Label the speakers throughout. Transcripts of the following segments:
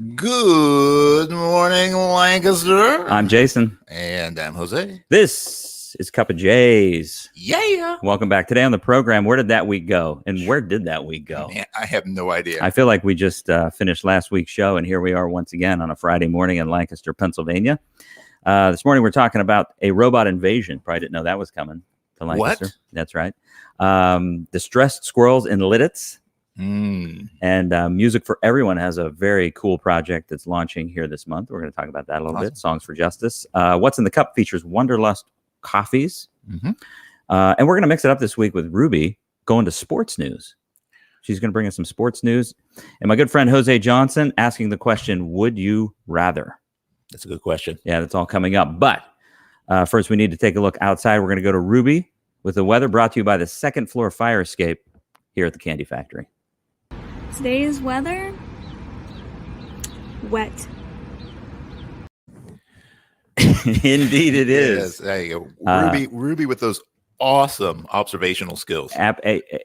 Speaker 1: Good morning, Lancaster.
Speaker 2: I'm Jason.
Speaker 1: And I'm Jose.
Speaker 2: This is CUPPA J's.
Speaker 1: Yeah.
Speaker 2: Welcome back. Today on the program, where did that week go? And where did that week go?
Speaker 1: Man, I have no idea.
Speaker 2: I feel like we just finished last week's show, and here we are once again on a Friday morning in Lancaster, Pennsylvania. This morning, we're talking about a robot invasion. Probably didn't know that was coming to Lancaster.
Speaker 1: What?
Speaker 2: That's right. Distressed squirrels in liddits. And Music for Everyone has a very cool project that's launching here this month. We're going to talk about that a little bit. Songs for Justice. What's in the Cup features Wanderlust Coffees. And we're going to mix it up this week with Ruby going to sports news. She's going to bring us some sports news. And my good friend Jose Johnson asking the question, would you rather?
Speaker 1: That's a good question.
Speaker 2: Yeah, that's all coming up. But first, we need to take a look outside. We're going to go to Ruby with the weather, brought to you by the second floor fire escape here at the Candy Factory.
Speaker 3: Today's weather, wet.
Speaker 2: Indeed it is.
Speaker 1: Yes, there you go. Ruby with those awesome observational skills.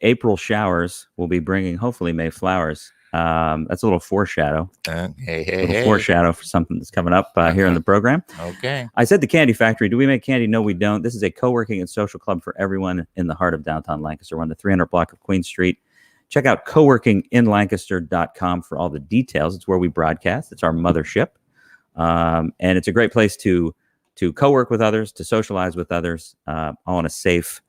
Speaker 2: April showers will be bringing, hopefully, May flowers. That's a little foreshadow.
Speaker 1: Hey.
Speaker 2: Foreshadow for something that's coming up here in the program.
Speaker 1: Okay.
Speaker 2: I said the Candy Factory. Do we make candy? No, we don't. This is a co-working and social club for everyone in the heart of downtown Lancaster. We're on the 300 block of Queen Street. Check out coworkinginlancaster.com for all the details. It's where we broadcast. It's our mothership. And it's a great place to co-work with others, to socialize with others, all in a safe,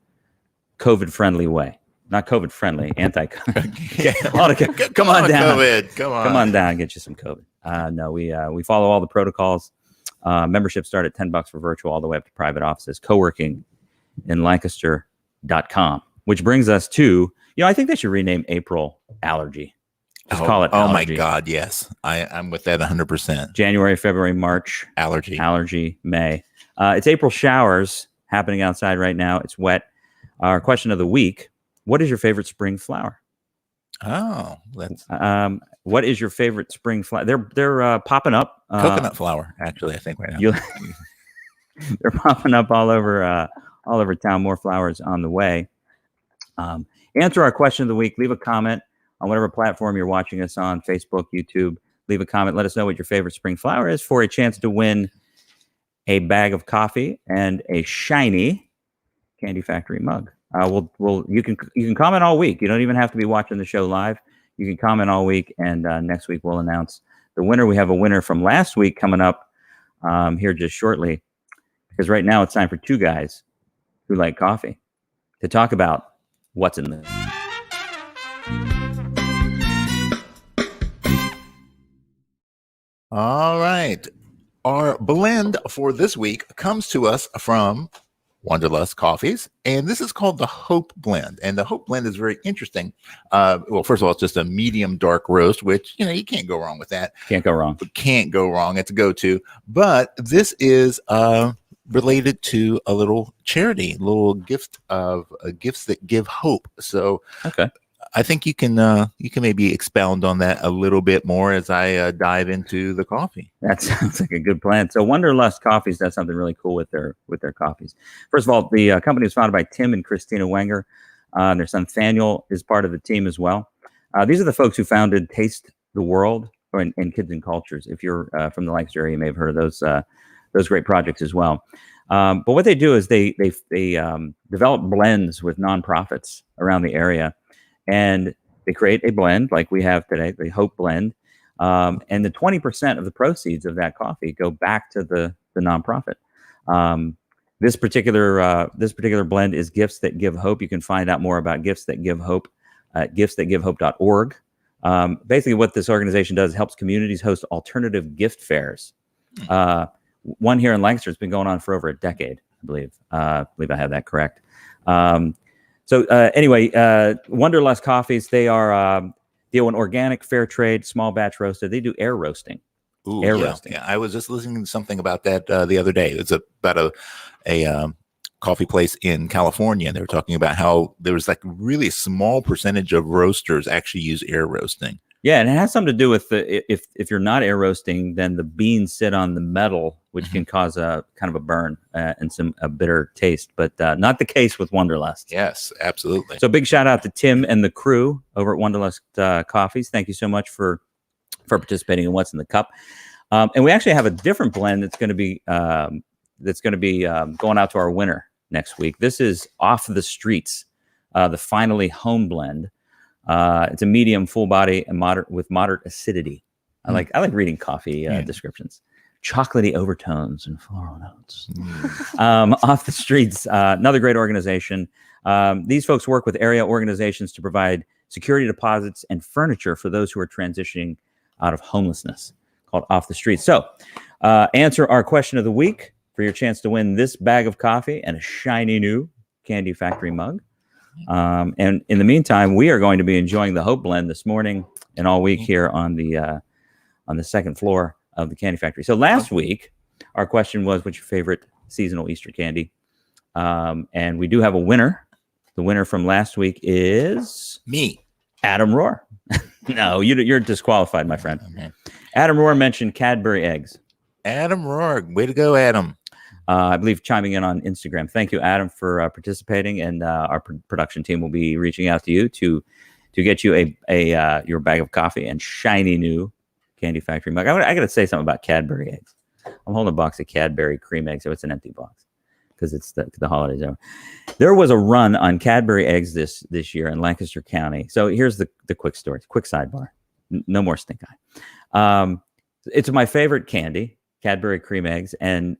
Speaker 2: COVID-friendly way. Not COVID-friendly, anti-COVID. Come on down.
Speaker 1: COVID. Come
Speaker 2: on down. Get you some COVID. No, we follow all the protocols. Memberships start at $10 for virtual, all the way up to private offices. Coworkinginlancaster.com. Which brings us to, I think they should rename April Allergy. Just call it Allergy.
Speaker 1: Oh my God, yes. I'm with that 100%.
Speaker 2: January, February, March. Allergy, May. It's April showers happening outside right now. It's wet. Our question of the week, what is your favorite spring flower?
Speaker 1: Oh, that's
Speaker 2: what is your favorite spring flower? They're popping up.
Speaker 1: Coconut flower, actually, I think right now.
Speaker 2: They're popping up all over town. More flowers on the way. Answer our question of the week. Leave a comment on whatever platform you're watching us on, Facebook, YouTube. Leave a comment. Let us know what your favorite spring flower is for a chance to win a bag of coffee and a shiny Candy Factory mug. You can comment all week. You don't even have to be watching the show live. You can comment all week, and next week we'll announce the winner. We have a winner from last week coming up here just shortly, because right now it's time for two guys who like coffee to talk about what's in the...
Speaker 1: All right. Our blend for this week comes to us from Wanderlust Coffees, and this is called the Hope Blend. And the Hope Blend is very interesting. Well, first of all, it's just a medium dark roast, which, you can't go wrong with that.
Speaker 2: Can't go wrong.
Speaker 1: It's a go-to. But this is related to a little charity, little gift of gifts that give hope. So
Speaker 2: okay.
Speaker 1: I think you can maybe expound on that a little bit more as I dive into the coffee.
Speaker 2: That sounds like a good plan. So Wanderlust Coffees does something really cool with their coffees. First of all, the company was founded by Tim and Christina Wenger. Their son Thaniel is part of the team as well. These are the folks who founded Taste the World and Kids and Cultures. If you're from the Lancaster area, you may have heard of those great projects as well. But what they do is they develop blends with nonprofits around the area. And they create a blend like we have today, the Hope Blend. And the 20% of the proceeds of that coffee go back to the nonprofit. This particular blend is Gifts That Give Hope. You can find out more about Gifts That Give Hope at gifts-that-give-hope.org. Basically, what this organization does is helps communities host alternative gift fairs. One here in Lancaster has been going on for over a decade, I believe. I have that correct. So anyway, Wanderlust Coffees, they are deal in organic, fair trade, small batch roasted. They do air roasting.
Speaker 1: Roasting. Yeah, I was just listening to something about that the other day. It's about a coffee place in California, and they were talking about how there was like really small percentage of roasters actually use air roasting.
Speaker 2: Yeah, and it has something to do with if you're not air roasting, then the beans sit on the metal, which can cause a kind of a burn and a bitter taste. But not the case with Wanderlust.
Speaker 1: Yes, absolutely.
Speaker 2: So big shout out to Tim and the crew over at Wanderlust Coffees. Thank you so much for for participating in What's in the Cup. And we actually have a different blend that's going to be going out to our winner next week. This is Off the Streets, the Finally Home blend. It's a medium, full body, and moderate acidity. I like reading coffee descriptions. Chocolatey overtones and floral notes. Off the Streets, another great organization. These folks work with area organizations to provide security deposits and furniture for those who are transitioning out of homelessness, called Off the Streets. So answer our question of the week for your chance to win this bag of coffee and a shiny new Candy Factory mug. And in the meantime, we are going to be enjoying the Hope Blend this morning and all week here on the second floor of the Candy Factory. So last week, our question was, what's your favorite seasonal Easter candy? And we do have a winner. The winner from last week is
Speaker 1: me,
Speaker 2: Adam Rohr. No, you're disqualified, my friend.
Speaker 1: Okay.
Speaker 2: Adam Rohr mentioned Cadbury eggs.
Speaker 1: Adam Rohr, way to go, Adam.
Speaker 2: I believe chiming in on Instagram. Thank you, Adam, for participating, and our production team will be reaching out to you to get you your bag of coffee and shiny new Candy Factory mug. I got to say something about Cadbury eggs. I'm holding a box of Cadbury cream eggs, so it's an empty box because it's the holidays over. There was a run on Cadbury eggs this year in Lancaster County. So here's the quick story, quick sidebar. No more stink eye. It's my favorite candy, Cadbury cream eggs, and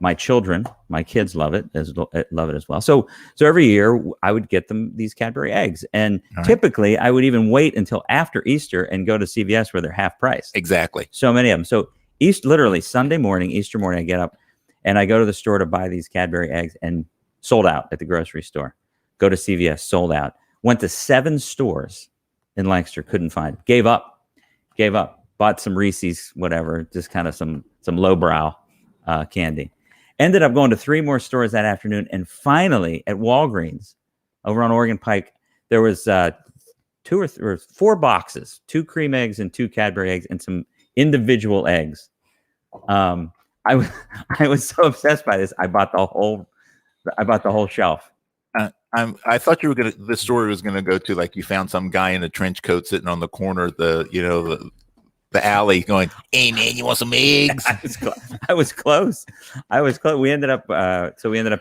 Speaker 2: my kids love it as well. So every year I would get them these Cadbury eggs, and typically I would even wait until after Easter and go to CVS where they're half price.
Speaker 1: Exactly.
Speaker 2: So many of them. So literally Sunday morning, Easter morning, I get up and I go to the store to buy these Cadbury eggs, and sold out at the grocery store. Go to CVS, sold out. Went to 7 stores in Lancaster, couldn't find it. Gave up. Bought some Reese's, whatever, just kind of some lowbrow candy. Ended up going to 3 more stores that afternoon, and finally at Walgreens over on Oregon Pike, there was 2 or 4 boxes, 2 cream eggs and 2 Cadbury eggs, and some individual eggs. I was so obsessed by this, I bought the whole shelf.
Speaker 1: I thought the story was gonna go to, like, you found some guy in a trench coat sitting on the corner of the alley going, "Hey man, you want some eggs?"
Speaker 2: I was close. We ended up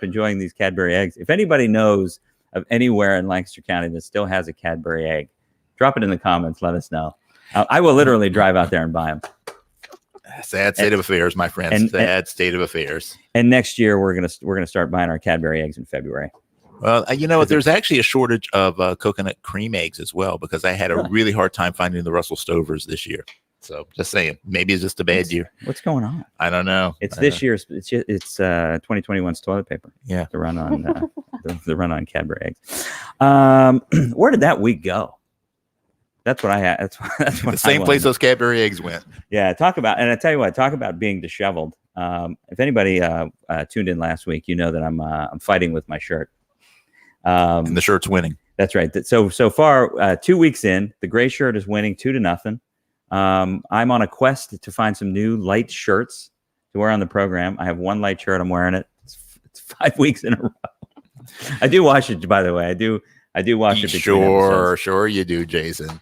Speaker 2: enjoying these Cadbury eggs. If anybody knows of anywhere in Lancaster County that still has a Cadbury egg, drop it in the comments. Let us know. I will literally drive out there and buy them.
Speaker 1: Sad state of affairs, my friends. Sad state of affairs.
Speaker 2: And next year we're gonna start buying our Cadbury eggs in February.
Speaker 1: Well, there's actually a shortage of coconut cream eggs as well, because I had a really hard time finding the Russell Stovers this year. So just saying, maybe it's just a bad year.
Speaker 2: What's going on?
Speaker 1: I don't know.
Speaker 2: It's this year's. It's 2021's toilet paper.
Speaker 1: Yeah,
Speaker 2: the run on the run on Cadbury eggs. Where did that week go? That's what I had. That's what
Speaker 1: the same place those Cadbury eggs went.
Speaker 2: Yeah, and I tell you what, talk about being disheveled. If anybody tuned in last week, you know that I'm fighting with my shirt.
Speaker 1: And the shirt's winning.
Speaker 2: That's right. So far, 2 weeks in, the gray shirt is winning 2-0. I'm on a quest to find some new light shirts to wear on the program. I have one light shirt. I'm wearing it. It's 5 weeks in a row. I do wash it, by the way. I do wash it.
Speaker 1: Sure you do, Jason.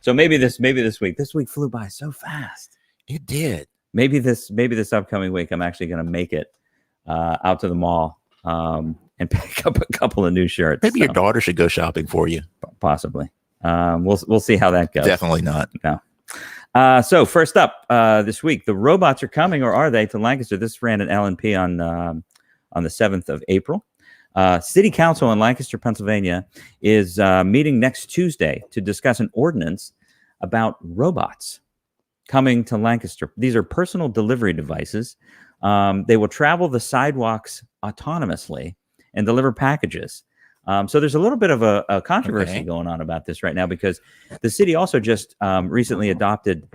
Speaker 2: So maybe this week. This week flew by so fast.
Speaker 1: It did.
Speaker 2: Maybe this upcoming week, I'm actually going to make it out to the mall and pick up a couple of new shirts.
Speaker 1: Maybe your daughter should go shopping for you.
Speaker 2: Possibly. We'll see how that goes.
Speaker 1: Definitely not.
Speaker 2: No. So first up this week, the robots are coming, or are they, to Lancaster? This ran at LNP on the 7th of April. City Council in Lancaster, Pennsylvania, is meeting next Tuesday to discuss an ordinance about robots coming to Lancaster. These are personal delivery devices. They will travel the sidewalks autonomously and deliver packages. So there's a little bit of a controversy going on about this right now, because the city also just recently adopted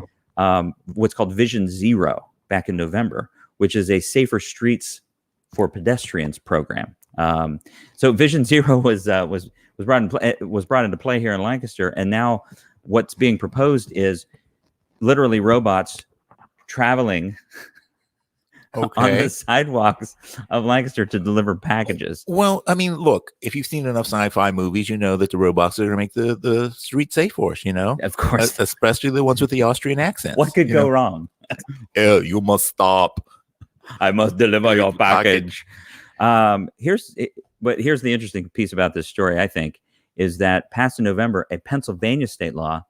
Speaker 2: what's called Vision Zero back in November, which is a Safer Streets for Pedestrians program. So Vision Zero was brought into play here in Lancaster, and now what's being proposed is literally robots traveling
Speaker 1: Okay.
Speaker 2: the sidewalks of Lancaster to deliver packages.
Speaker 1: Well, I mean, look, if you've seen enough sci-fi movies, you know that the robots are going to make the street safe for us,
Speaker 2: Of course.
Speaker 1: especially the ones with the Austrian accents.
Speaker 2: What could
Speaker 1: you
Speaker 2: go
Speaker 1: know?
Speaker 2: wrong?
Speaker 1: You must stop.
Speaker 2: I must deliver your package. Here's the interesting piece about this story, I think, is that past in November, a Pennsylvania state law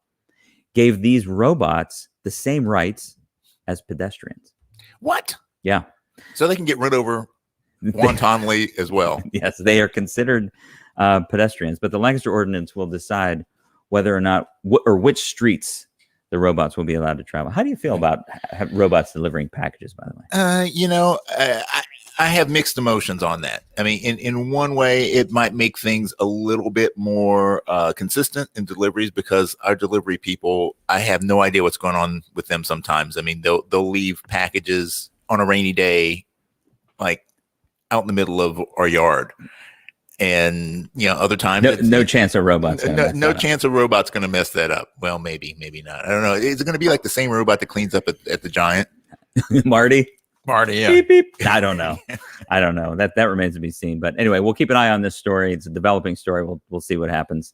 Speaker 2: gave these robots the same rights as pedestrians.
Speaker 1: What?
Speaker 2: Yeah.
Speaker 1: So they can get run over wantonly as well.
Speaker 2: Yes, they are considered pedestrians, but the Lancaster ordinance will decide whether or not or which streets the robots will be allowed to travel. How do you feel about robots delivering packages, by the way?
Speaker 1: I have mixed emotions on that. I mean, in one way, it might make things a little bit more consistent in deliveries because our delivery people, I have no idea what's going on with them sometimes. I mean, they'll leave packages on a rainy day, like out in the middle of our yard. And other times
Speaker 2: No chance a robot's
Speaker 1: no chance a robot's going to mess that up. Well, maybe not. I don't know. Is it going to be like the same robot that cleans up at the Giant?
Speaker 2: Marty,
Speaker 1: yeah.
Speaker 2: Beep, beep. I don't know. That remains to be seen. But anyway, we'll keep an eye on this story. It's a developing story. We'll see what happens.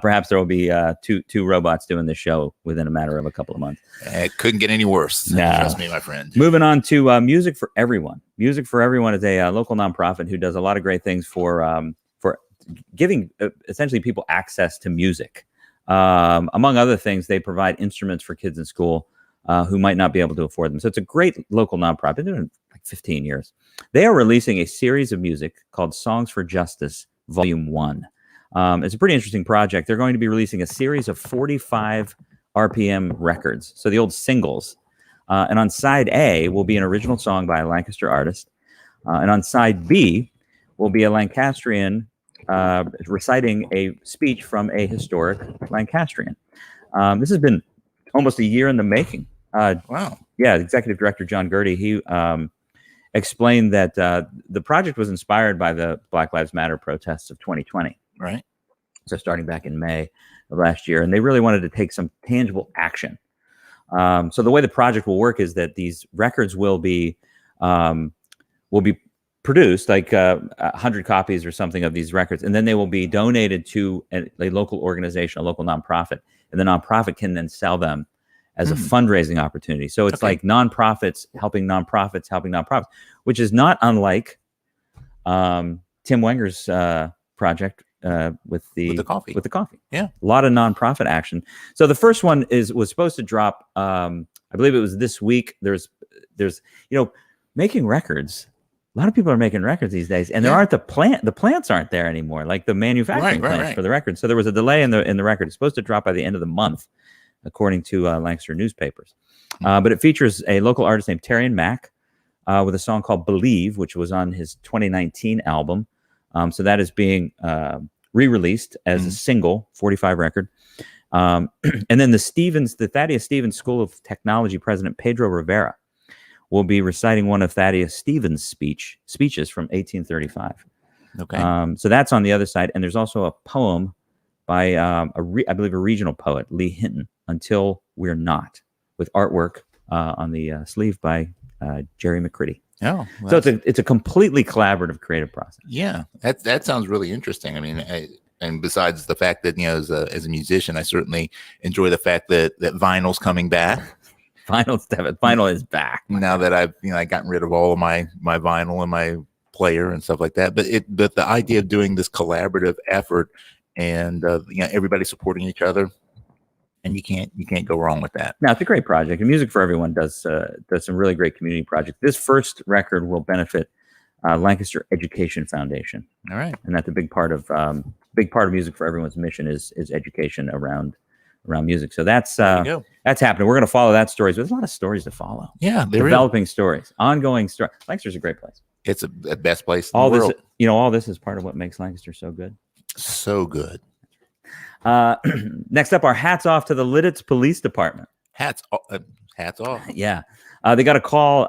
Speaker 2: Perhaps there will be two robots doing this show within a matter of a couple of months.
Speaker 1: It couldn't get any worse.
Speaker 2: No.
Speaker 1: Trust me, my friend.
Speaker 2: Moving on to Music for Everyone. Music for Everyone is a local nonprofit who does a lot of great things for giving essentially people access to music. Among other things, they provide instruments for kids in school who might not be able to afford them. So it's a great local nonprofit. They've been doing like 15 years. They are releasing a series of music called Songs for Justice, Volume 1. It's a pretty interesting project. They're going to be releasing a series of 45 RPM records, so the old singles. And on side A will be an original song by a Lancaster artist. And on side B will be a Lancastrian reciting a speech from a historic Lancastrian. This has been almost a year in the making.
Speaker 1: Wow.
Speaker 2: Yeah, Executive Director John Gertie, he explained that the project was inspired by the Black Lives Matter protests of 2020.
Speaker 1: Right.
Speaker 2: So starting back in May of last year, and they really wanted to take some tangible action. So the way the project will work is that these records will be produced, like 100 copies or something of these records, and then they will be donated to a local organization, a local nonprofit, and the nonprofit can then sell them as a fundraising opportunity. So it's like nonprofits helping nonprofits, which is not unlike Tim Wenger's project with the coffee.
Speaker 1: Yeah,
Speaker 2: a lot of nonprofit action. So the first one was supposed to drop. I believe it was this week. There's making records. A lot of people are making records these days, and there aren't the plants aren't there anymore, like the manufacturing plants for the record. So there was a delay in the record. It's supposed to drop by the end of the month, according to Lancaster newspapers. But it features a local artist named Terry and Mack with a song called "Believe," which was on his 2019 album. So that is being re-released as a single, 45 record. And then the Thaddeus Stevens School of Technology president Pedro Rivera will be reciting one of Thaddeus Stevens' speeches from 1835.
Speaker 1: Okay.
Speaker 2: So that's on the other side. And there's also a poem by, I believe, a regional poet, Lee Hinton, Until We're Not, with artwork on the sleeve by Jerry McCritty.
Speaker 1: Oh,
Speaker 2: so it's a completely collaborative creative process.
Speaker 1: Yeah, that sounds really interesting. I mean, and besides the fact that as a musician, I certainly enjoy the fact that vinyl's coming back.
Speaker 2: Vinyl is back
Speaker 1: now that I've gotten rid of all of my vinyl and my player and stuff like that. But the idea of doing this collaborative effort and everybody supporting each other, and you can't go wrong with that.
Speaker 2: Now, it's a great project. And Music for Everyone does some really great community projects. This first record will benefit Lancaster Education Foundation.
Speaker 1: All right,
Speaker 2: and that's a big part of Music for Everyone's mission is education around music. So that's happening. We're going to follow that story. There's a lot of stories to follow.
Speaker 1: Yeah,
Speaker 2: developing stories, ongoing story. Lancaster's a great place.
Speaker 1: It's the best place in the world.
Speaker 2: All this is part of what makes Lancaster so good.
Speaker 1: So good.
Speaker 2: Next up, our hats off to the Lidditz Police Department.
Speaker 1: Hats off.
Speaker 2: Yeah. They got a call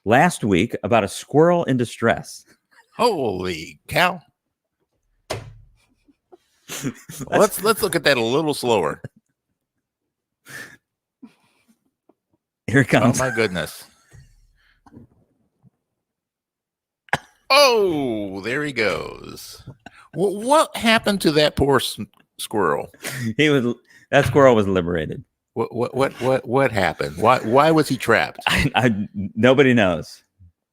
Speaker 2: last week about a squirrel in distress.
Speaker 1: Holy cow. let's look at that a little slower.
Speaker 2: Here it comes.
Speaker 1: Oh my goodness. Oh, there he goes. What happened to that poor squirrel?
Speaker 2: That squirrel was liberated.
Speaker 1: What happened? Why was he trapped?
Speaker 2: Nobody knows.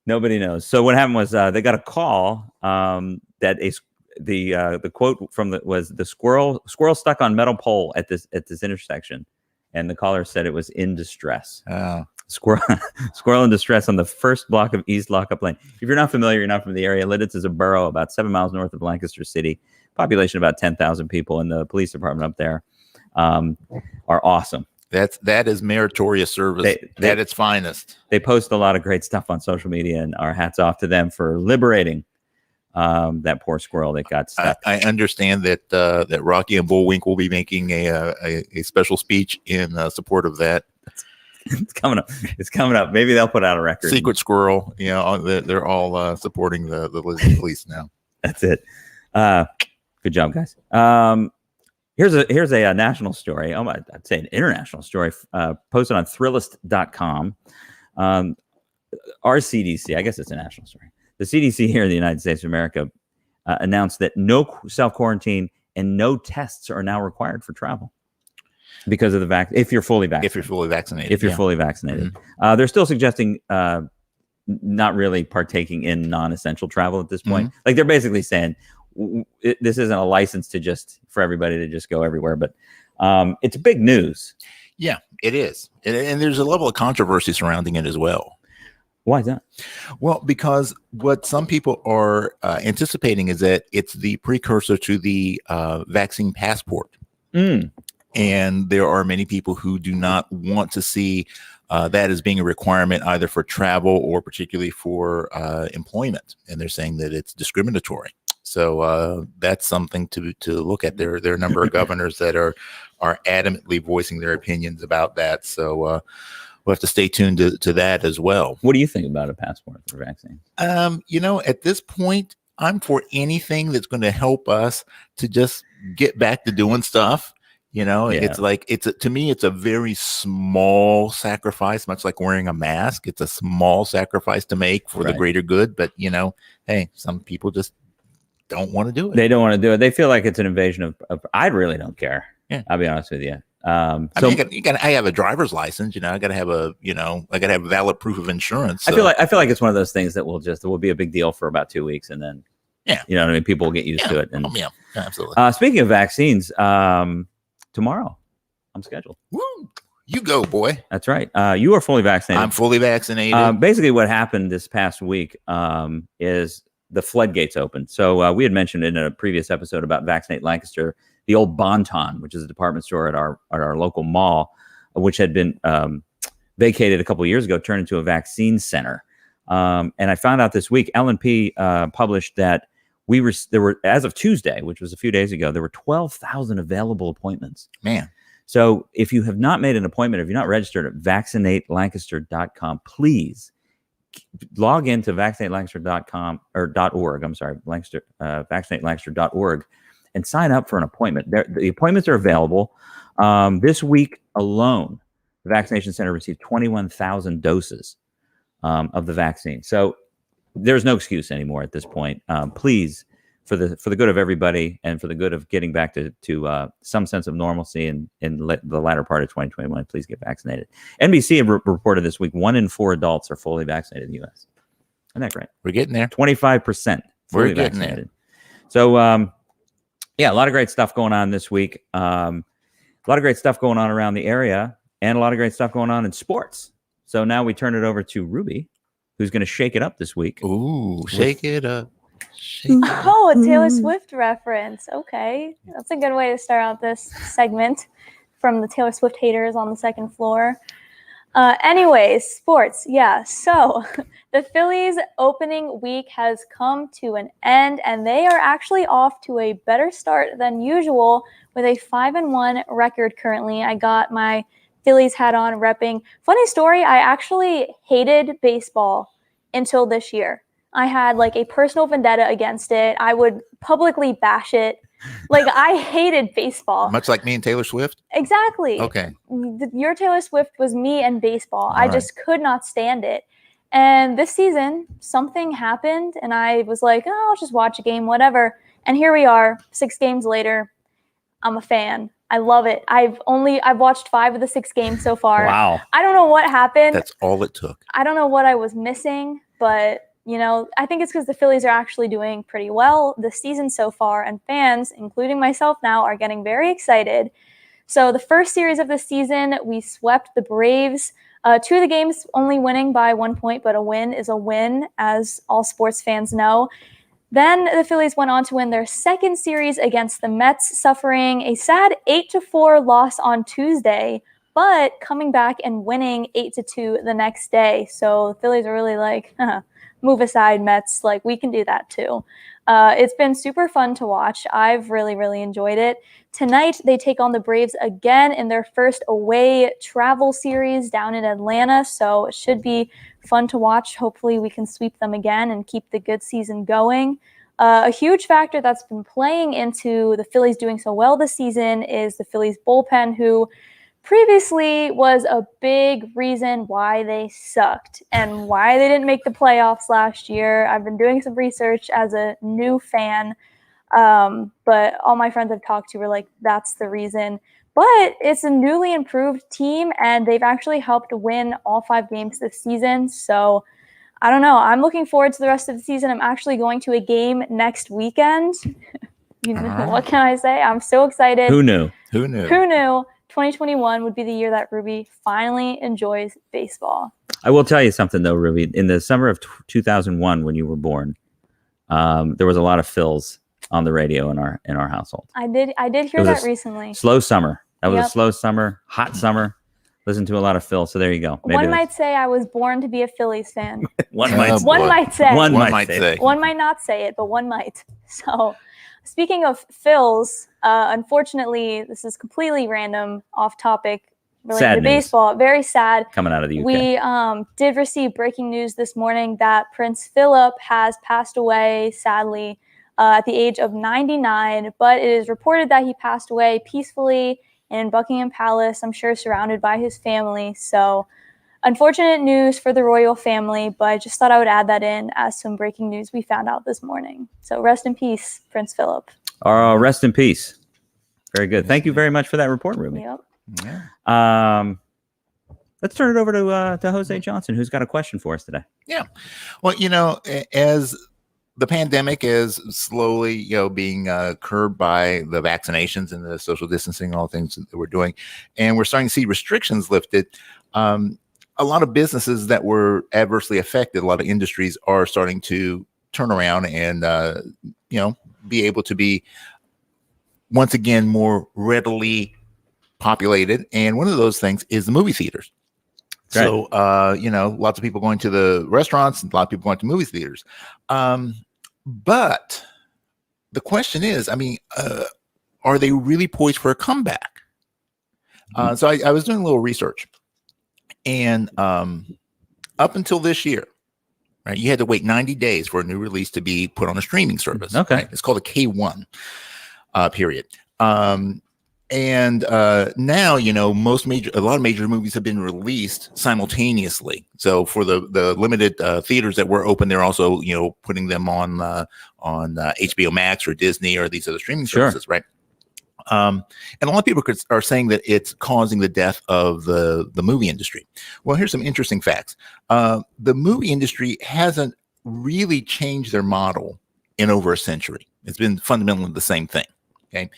Speaker 2: Nobody knows. So what happened was they got a call that the quote from was the squirrel stuck on metal pole at this intersection, and the caller said it was in distress. Squirrel in distress on the first block of East Lockup Lane. If you're not familiar, you're not from the area. Lidditz is a borough about 7 miles north of Lancaster City. Population about 10,000 people, and the police department up there are awesome.
Speaker 1: That is meritorious service at its finest.
Speaker 2: They post a lot of great stuff on social media, and our hats off to them for liberating that poor squirrel that got stuck.
Speaker 1: I understand that Rocky and Bullwinkle will be making a special speech in support of that.
Speaker 2: It's coming up. It's coming up. Maybe they'll put out a record.
Speaker 1: Secret Squirrel. They're all supporting the police now.
Speaker 2: That's it. Good job, guys. Here's a national story. I'd say an international story posted on Thrillist.com. Our CDC, I guess it's a national story. The CDC here in the United States of America announced that no self-quarantine and no tests are now required for travel because of the if you're fully vaccinated. If you're fully vaccinated. Mm-hmm. They're still suggesting not really partaking in non-essential travel at this point. Mm-hmm. Like they're basically saying this isn't a license for everybody to just go everywhere, but it's big news.
Speaker 1: Yeah, it is. And there's a level of controversy surrounding it as well.
Speaker 2: Why is that?
Speaker 1: Well, because what some people are anticipating is that it's the precursor to the vaccine passport. Mm. And there are many people who do not want to see that as being a requirement either for travel or particularly for employment. And they're saying that it's discriminatory. So that's something to look at. There are a number of governors that are adamantly voicing their opinions about that. So we'll have to stay tuned to that as well.
Speaker 2: What do you think about a passport for vaccines?
Speaker 1: At this point, I'm for anything that's going to help us to just get back to doing stuff. It's like to me, it's a very small sacrifice, much like wearing a mask. It's a small sacrifice to make for the greater good. But, hey, some people just don't want to do it.
Speaker 2: They don't want to do it. They feel like it's an invasion of I really don't care. Yeah. I'll be honest with you.
Speaker 1: I have a driver's license, I got to have I got to have valid proof of insurance. So.
Speaker 2: I feel like it's one of those things that will be a big deal for about 2 weeks. And then, people will get used to it. And
Speaker 1: absolutely.
Speaker 2: Speaking of vaccines, tomorrow I'm scheduled.
Speaker 1: Woo! You go, boy.
Speaker 2: That's right. You are fully vaccinated.
Speaker 1: I'm fully vaccinated.
Speaker 2: Basically what happened this past week is the floodgates opened. So we had mentioned in a previous episode about Vaccinate Lancaster, the old Bon-Ton, which is a department store at our local mall, which had been vacated a couple of years ago, turned into a vaccine center. And I found out this week, L&P published that there were, as of Tuesday, which was a few days ago, there were 12,000 available appointments.
Speaker 1: Man.
Speaker 2: So if you have not made an appointment, if you're not registered at vaccinatelancaster.com, please log into vaccinatelancaster.com or .org. I'm sorry, vaccinatelancaster.org and sign up for an appointment. The appointments are available. This week alone, the vaccination center received 21,000 doses of the vaccine. So there's no excuse anymore at this point. Please, for the good of everybody and for the good of getting back to some sense of normalcy in the latter part of 2021, please get vaccinated. NBC reported this week 1 in 4 adults are fully vaccinated in the U.S. Isn't that great?
Speaker 1: We're getting there.
Speaker 2: 25% fully vaccinated. So, a lot of great stuff going on this week. A lot of great stuff going on around the area and a lot of great stuff going on in sports. So now we turn it over to Ruby, who's going to shake it up this week.
Speaker 1: Ooh, shake it up.
Speaker 3: Oh, a Taylor Swift reference. Okay. That's a good way to start out this segment from the Taylor Swift haters on the second floor. Anyways, sports. Yeah. So the Phillies opening week has come to an end, and they are actually off to a better start than usual with a 5-1 record currently. I got my Phillies hat on repping. Funny story, I actually hated baseball until this year. I had like a personal vendetta against it. I would publicly bash it. Like I hated baseball.
Speaker 1: Much like me and Taylor Swift?
Speaker 3: Exactly.
Speaker 1: Okay.
Speaker 3: Your Taylor Swift was me and baseball. I just could not stand it. And this season, something happened, and I was like, oh, I'll just watch a game, whatever. And here we are, 6 games later. I'm a fan. I love it. I've watched 5 of the 6 games so far.
Speaker 2: Wow.
Speaker 3: I don't know what happened.
Speaker 1: That's all it took.
Speaker 3: I don't know what I was missing, but I think it's because the Phillies are actually doing pretty well this season so far, and fans, including myself now, are getting very excited. So the first series of the season, we swept the Braves. 2 of the games only winning by 1 point, but a win is a win, as all sports fans know. Then the Phillies went on to win their second series against the Mets, suffering a sad 8-4 loss on Tuesday, but coming back and winning 8-2 the next day. So the Phillies are really like, move aside, Mets. Like, we can do that too. It's been super fun to watch. I've really, really enjoyed it. Tonight, they take on the Braves again in their first away travel series down in Atlanta. So it should be fun to watch. Hopefully, we can sweep them again and keep the good season going. A huge factor that's been playing into the Phillies doing so well this season is the Phillies bullpen, who previously was a big reason why they sucked and why they didn't make the playoffs last year. I've been doing some research as a new fan, but all my friends I've talked to were like, that's the reason. But it's a newly improved team, and they've actually helped win all 5 games this season. So I don't know. I'm looking forward to the rest of the season. I'm actually going to a game next weekend. What can I say? I'm so excited.
Speaker 2: Who knew?
Speaker 3: 2021 would be the year that Ruby finally enjoys baseball.
Speaker 2: I will tell you something, though, Ruby. In the summer of 2001, when you were born, there was a lot of Phils on the radio in our household.
Speaker 3: I did hear that recently.
Speaker 2: Slow summer. That was a slow summer, hot summer. Listened to a lot of Phil. So there you go.
Speaker 3: One might say I was born to be a Phillies fan.
Speaker 2: One
Speaker 3: might say.
Speaker 2: One might say.
Speaker 3: One might not say it, but one might. So, speaking of Phils, unfortunately, this is completely random, off topic, related to baseball. Very sad.
Speaker 2: Coming out of the UK.
Speaker 3: We did receive breaking news this morning that Prince Philip has passed away, sadly, at the age of 99. But it is reported that he passed away peacefully in Buckingham Palace, I'm sure surrounded by his family. So unfortunate news for the royal family, but I just thought I would add that in as some breaking news we found out this morning. So rest in peace, Prince Philip.
Speaker 2: Rest in peace. Very good. Thank you very much for that report, Ruby.
Speaker 3: Yep.
Speaker 2: Yeah. Let's turn it over to Jose Johnson, who's got a question for us today.
Speaker 1: Yeah. Well, as the pandemic is slowly, being curbed by the vaccinations and the social distancing, all things that we're doing, and we're starting to see restrictions lifted. A lot of businesses that were adversely affected, a lot of industries are starting to turn around and, be able to be once again more readily populated. And one of those things is the movie theaters. Right. So, lots of people going to the restaurants and a lot of people going to movie theaters. But the question is, are they really poised for a comeback? So I was doing a little research, and up until this year, right, you had to wait 90 days for a new release to be put on a streaming service.
Speaker 2: Okay.
Speaker 1: Right? It's called a K1 period. And now, a lot of major movies have been released simultaneously. So for the limited theaters that were open, they're also, putting them on HBO Max or Disney or these other streaming services, right? And a lot of people are saying that it's causing the death of the movie industry. Well, here's some interesting facts. The movie industry hasn't really changed their model in over a century. It's been fundamentally the same thing. Okay.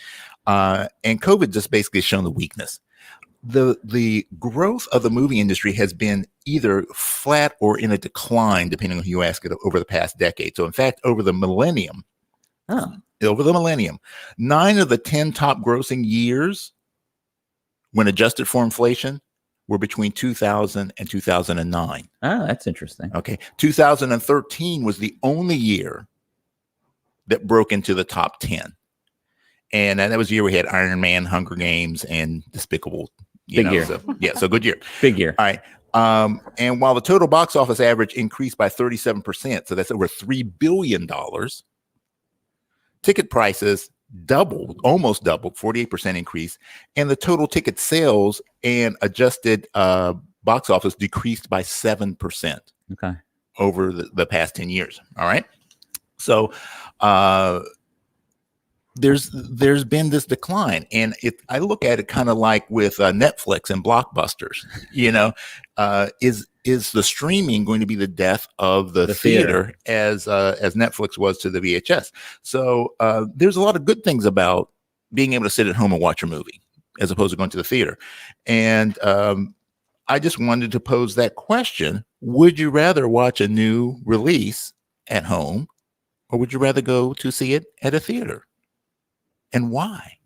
Speaker 1: And COVID just basically shown the weakness. The growth of the movie industry has been either flat or in a decline, depending on who you ask it, over the past decade. So in fact, over the millennium, 9 of the 10 top grossing years when adjusted for inflation were between 2000 and 2009.
Speaker 2: Oh, that's interesting.
Speaker 1: Okay. 2013 was the only year that broke into the top 10. And that was the year we had Iron Man, Hunger Games, and Despicable.
Speaker 2: Big year.
Speaker 1: So good year.
Speaker 2: Big year.
Speaker 1: All right. And while the total box office average increased by 37%, so that's over $3 billion, ticket prices almost doubled, 48% increase, and the total ticket sales and adjusted box office decreased by 7%.
Speaker 2: Okay.
Speaker 1: over the past 10 years. All right. So there's been this decline, and I look at it kind of like with Netflix and blockbusters. Is the streaming going to be the death of the theater as Netflix was to the VHS? So there's a lot of good things about being able to sit at home and watch a movie as opposed to going to the theater. And I just wanted to pose that question: would you rather watch a new release at home, or would you rather go to see it at a theater? And why?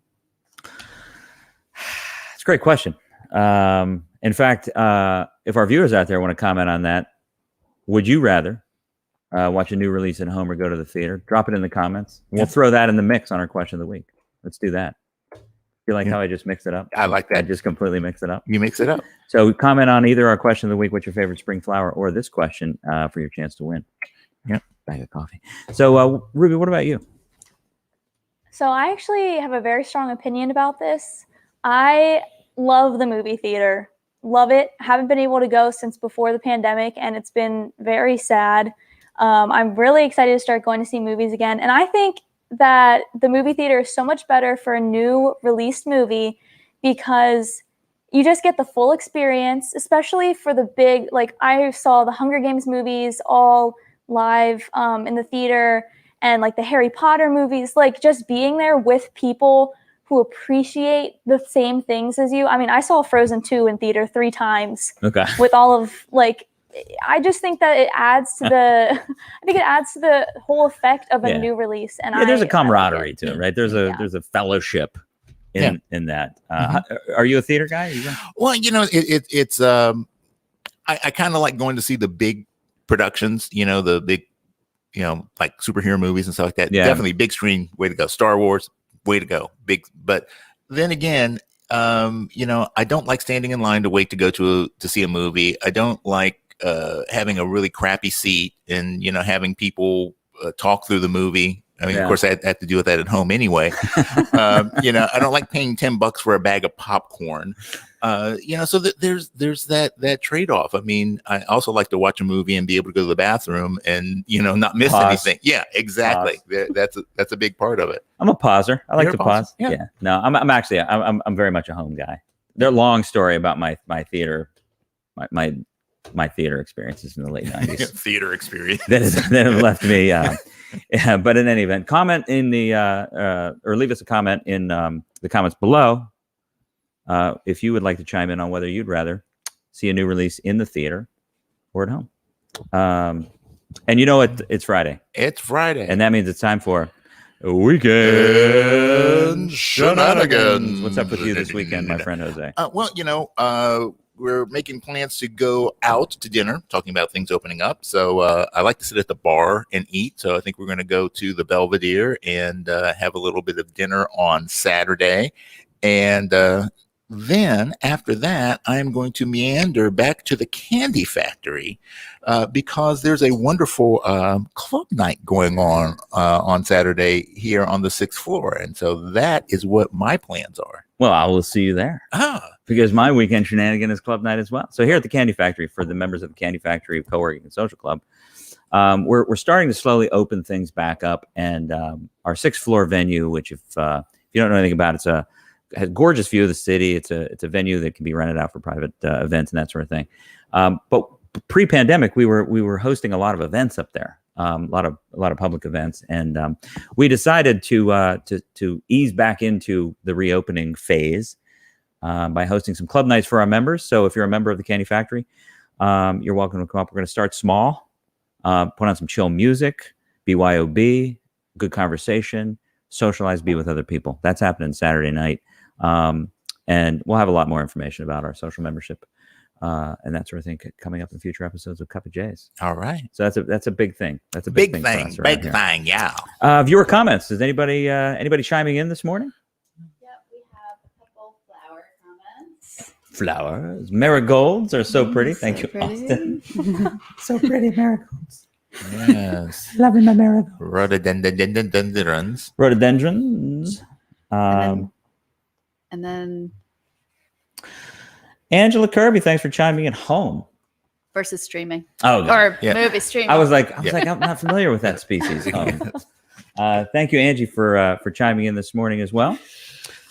Speaker 2: It's a great question. In fact, if our viewers out there want to comment on that, would you rather watch a new release at home or go to the theater? Drop it in the comments. We'll throw that in the mix on our question of the week. Let's do that. You like how I just mixed it up?
Speaker 1: I like that.
Speaker 2: I just completely mixed it up.
Speaker 1: You mix it up.
Speaker 2: So comment on either our question of the week, what's your favorite spring flower, or this question for your chance to win.
Speaker 1: Yep.
Speaker 2: Bag of coffee. So Ruby, what about you?
Speaker 3: So I actually have a very strong opinion about this. I love the movie theater. Love it. Haven't been able to go since before the pandemic, and it's been very sad. I'm really excited to start going to see movies again. And I think that the movie theater is so much better for a new released movie because you just get the full experience, especially for the big, like I saw the Hunger Games movies all live in the theater, and like the Harry Potter movies, like just being there with people who appreciate the same things as you. I mean, I saw Frozen 2 in theater 3 times.
Speaker 2: Okay.
Speaker 3: With all of like, I just think that it adds to the, I think it adds to the whole effect of a new release. And
Speaker 2: there's a camaraderie to it, right? There's a fellowship in that. Are you a theater guy?
Speaker 1: Well, it's I kind of like going to see the big productions, the big, like superhero movies and stuff like that.
Speaker 2: Yeah.
Speaker 1: Definitely big screen, way to go. Star Wars, way to go. Big. But then again, I don't like standing in line to wait to go to see a movie. I don't like having a really crappy seat and, having people talk through the movie. I mean, of course, I have to deal with that at home anyway. I don't like paying $10 for a bag of popcorn. So there's that trade-off. I mean, I also like to watch a movie and be able to go to the bathroom and not miss anything. Yeah, exactly. That's a big part of it.
Speaker 2: I'm a pauser. I like
Speaker 1: You're
Speaker 2: to
Speaker 1: a pauser.
Speaker 2: pause. Yeah. No, I'm actually I'm very much a home guy. There's a long story about my theater, my theater experiences in the late 90s.
Speaker 1: Theater experience
Speaker 2: that have left me. But in any event, comment in the or leave us a comment in the comments below if you would like to chime in on whether you'd rather see a new release in the theater or at home. And it's Friday.
Speaker 1: It's Friday,
Speaker 2: and that means it's time for weekend shenanigans. What's up with you this weekend, my friend Jose?
Speaker 1: We're making plans to go out to dinner, talking about things opening up. So I like to sit at the bar and eat. So I think we're going to go to the Belvedere and have a little bit of dinner on Saturday. And then after that, I'm going to meander back to the Candy Factory because there's a wonderful club night going on Saturday here on the 6th floor. And so that is what my plans are.
Speaker 2: Well, I will see you there. Because my weekend shenanigan is club night as well. So here at the Candy Factory, for the members of the Candy Factory Co-working and Social Club, we're starting to slowly open things back up. And our 6th floor venue, which if you don't know anything about it, has a gorgeous view of the city. It's a venue that can be rented out for private events and that sort of thing. But pre-pandemic, we were hosting a lot of events up there. A lot of public events, and we decided to ease back into the reopening phase by hosting some club nights for our members. So if you're a member of the Candy Factory, you're welcome to come up. We're going to start small, put on some chill music, BYOB, good conversation, socialize, be with other people. That's happening Saturday night, and we'll have a lot more information about our social membership. And that sort of thing coming up in future episodes of CUPPA J's.
Speaker 1: All right.
Speaker 2: So that's a big thing. That's a
Speaker 1: big
Speaker 2: thing.
Speaker 1: Big thing. Yeah.
Speaker 2: Viewer comments. Is anybody chiming in this morning?
Speaker 4: Yep, we have a couple flower comments.
Speaker 2: Flowers. Marigolds are so pretty. Thank you,
Speaker 4: pretty.
Speaker 2: Austin. So pretty marigolds.
Speaker 1: Yes.
Speaker 2: Loving my marigolds.
Speaker 1: Rhododendrons.
Speaker 2: Rhododendrons.
Speaker 4: And then
Speaker 2: Angela Kirby, thanks for chiming in. Home.
Speaker 4: versus streaming
Speaker 2: Oh,
Speaker 4: or
Speaker 1: Yeah.
Speaker 4: movie streaming.
Speaker 2: I'm not familiar with that species. Thank you, Angie, for chiming in this morning as well.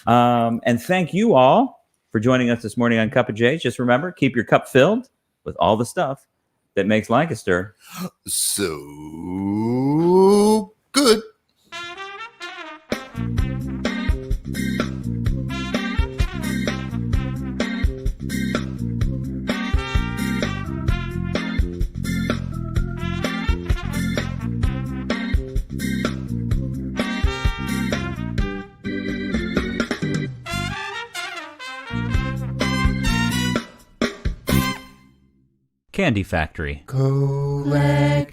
Speaker 2: And thank you all for joining us this morning on Cup of J's. Just remember, keep your cup filled with all the stuff that makes Lancaster
Speaker 1: So good.
Speaker 2: Candy Factory.
Speaker 1: Collective.